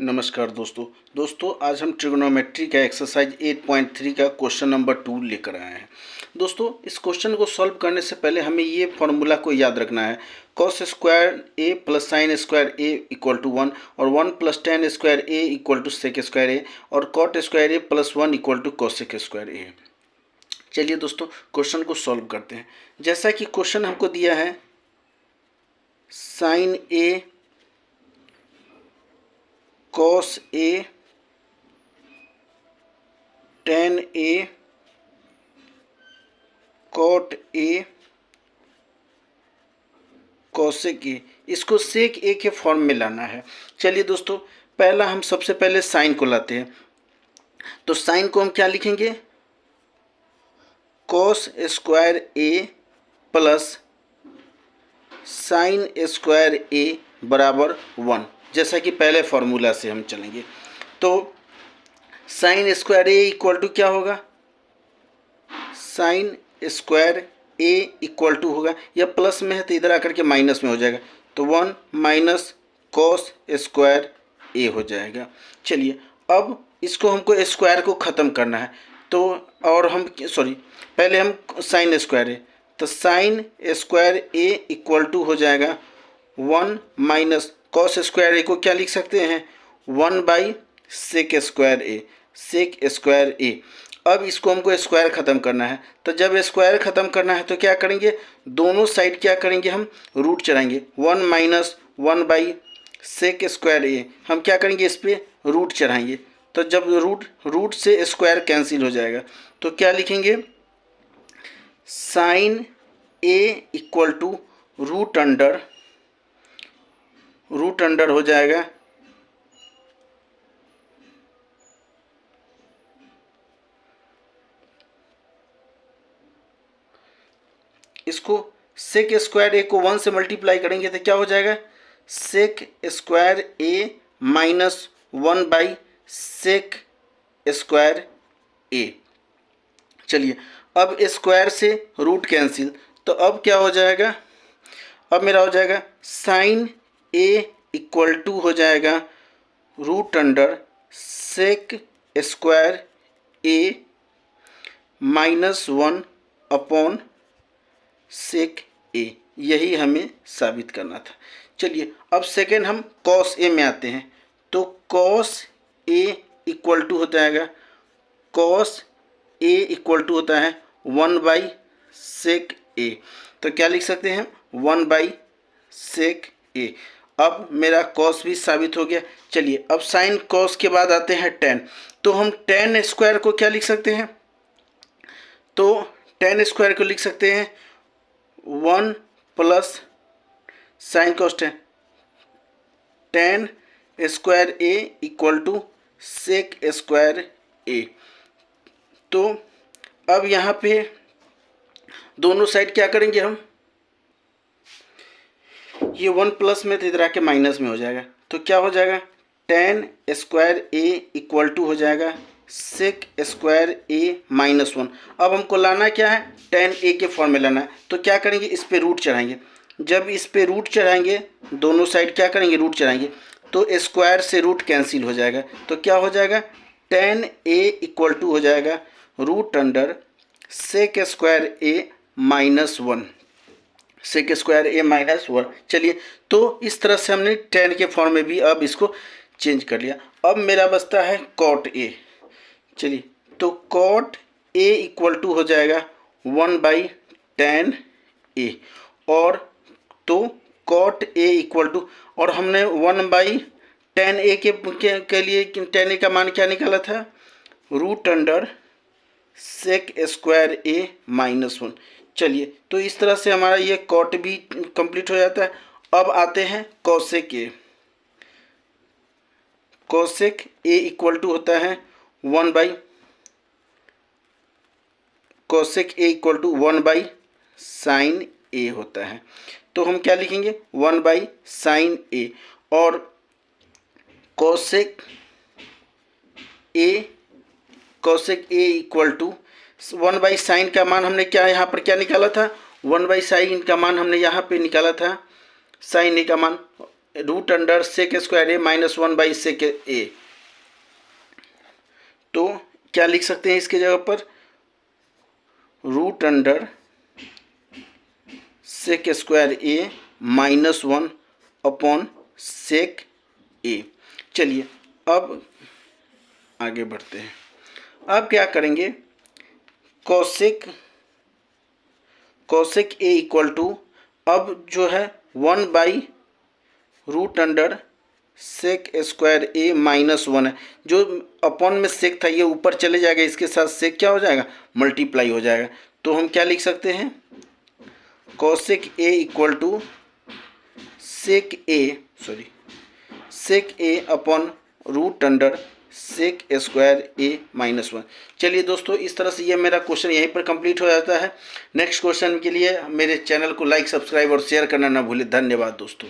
नमस्कार दोस्तों आज हम ट्रिग्नोमेट्री का एक्सरसाइज 8.3 का क्वेश्चन नंबर 2 लेकर आए हैं। दोस्तों इस क्वेश्चन को सॉल्व करने से पहले हमें ये फॉर्मूला को याद रखना है। Cos square A plus sine square A equal to 1 और 1 plus tan square A equal to sec square A और cot square A plus 1 equal to cosec square A. चलिए दोस्तों क्वेश्चन को सॉल्व करते हैं। जैसा कि क्वेश्चन हमको दिया है sine A cos A tan A cot A cosec A, इसको सेक ए के फॉर्म में लाना है। चलिए दोस्तों पहला हम सबसे पहले साइन को लाते हैं। तो साइन को हम क्या लिखेंगे, cos square A plus sine square ए बराबर 1, जैसा कि पहले फॉर्मूला से हम चलेंगे। तो sine square A equal to क्या होगा, sine square A equal to होगा, यह प्लस में है तो इधर आकर के माइनस में हो जाएगा, तो 1 माइनस कॉस स्क्वायर ए हो जाएगा। चलिए अब इसको हमको स्क्वायर को ख़त्म करना है, तो और हम पहले हम साइन स्क्वायर ए, तो sine square A equal to हो जाएगा 1 माइनस कॉस स्क्वायर ए को क्या लिख सकते हैं 1 by sec square A, sec square A. अब इसको हमको स्क्वायर ख़त्म करना है, तो जब स्क्वायर ख़त्म करना है तो क्या करेंगे, दोनों साइड क्या करेंगे, हम रूट चढ़ाएंगे। 1 minus 1 by sec square A, हम क्या करेंगे, इस पर रूट चढ़ाएंगे। तो जब रूट से स्क्वायर कैंसिल हो जाएगा तो क्या लिखेंगे, sine A equal to root under हो जाएगा इसको सेक स्क्वायर ए को 1 से मल्टीप्लाई करेंगे तो क्या हो जाएगा, sec square A minus 1 by sec square A. चलिए अब स्क्वायर से रूट कैंसिल, तो अब क्या हो जाएगा, अब मेरा हो जाएगा साइन ए इक्वल टू हो जाएगा root under sec square A minus 1 upon sec ए। यही हमें साबित करना था। चलिए अब सेकेंड हम कॉस ए में आते हैं, तो कॉस ए इक्वल टू होता है कॉस ए इक्वल टू होता है 1 बाई सेक ए, तो क्या लिख सकते हैं 1 बाई सेक ए। अब मेरा कॉस भी साबित हो गया। चलिए अब साइन कॉस के बाद आते हैं टेन, तो हम टेन स्क्वायर को क्या लिख सकते हैं, तो टेन स्क्वायर को लिख सकते हैं 1 plus sine cos tan square A equal to sec square A. तो अब यहाँ पे दोनों साइड क्या करेंगे हम, ये 1 प्लस में तो इधर आके माइनस में हो जाएगा, तो क्या हो जाएगा tan square A equal to हो जाएगा सेक स्क्वायर ए माइनस 1। अब हमको लाना क्या है, टेन ए के फॉर्म में लाना है, तो क्या करेंगे, इस पे रूट चढ़ाएंगे। जब इस पे रूट चढ़ाएंगे दोनों साइड क्या करेंगे, रूट चढ़ाएंगे, तो स्क्वायर से रूट कैंसिल हो जाएगा, तो क्या हो जाएगा टेन ए इक्वल टू हो जाएगा root under sec square A minus 1, sec square A minus 1। चलिए तो इस तरह से हमने टेन के फॉर्म में भी अब इसको चेंज कर लिया। अब मेरा बचता है कॉट ए। चलिए तो कॉट ए इक्वल टू हो जाएगा 1 बाई टेन ए, और तो कॉट ए इक्वल टू, और हमने 1 बाई टेन ए के लिए टेन ए का मान क्या निकाला था, root under sec square A minus 1। चलिए तो इस तरह से हमारा ये कॉट भी कंप्लीट हो जाता है। अब आते हैं cosec A. Cosec A equal to होता है 1 by cosec A equal to 1 by sine A होता है, तो हम क्या लिखेंगे 1 बाई साइन ए, और cosec A equal to 1 by sine का मान हमने क्या यहाँ पर क्या निकाला था, 1 बाई साइन का मान हमने यहाँ पे निकाला था, साइन ए का मान root under sec square A minus 1 by sec A. तो क्या लिख सकते हैं इसके जगह पर, root under sec square A minus 1 upon sec A. चलिए अब आगे बढ़ते हैं। अब क्या करेंगे, कॉसेक ए इक्वल टू, अब जो है 1 by root under sec square A minus 1 है, जो अपॉन में सेक था ये ऊपर चले जाएगा, इसके साथ सेक क्या हो जाएगा, मल्टीप्लाई हो जाएगा। तो हम क्या लिख सकते हैं, cosec A equal to sec A upon root under sec square A minus 1। चलिए दोस्तों, इस तरह से ये मेरा क्वेश्चन यहीं पर कंप्लीट हो जाता है। नेक्स्ट क्वेश्चन के लिए मेरे चैनल को लाइक, सब्सक्राइब और शेयर करना ना भूलें। धन्यवाद दोस्तों।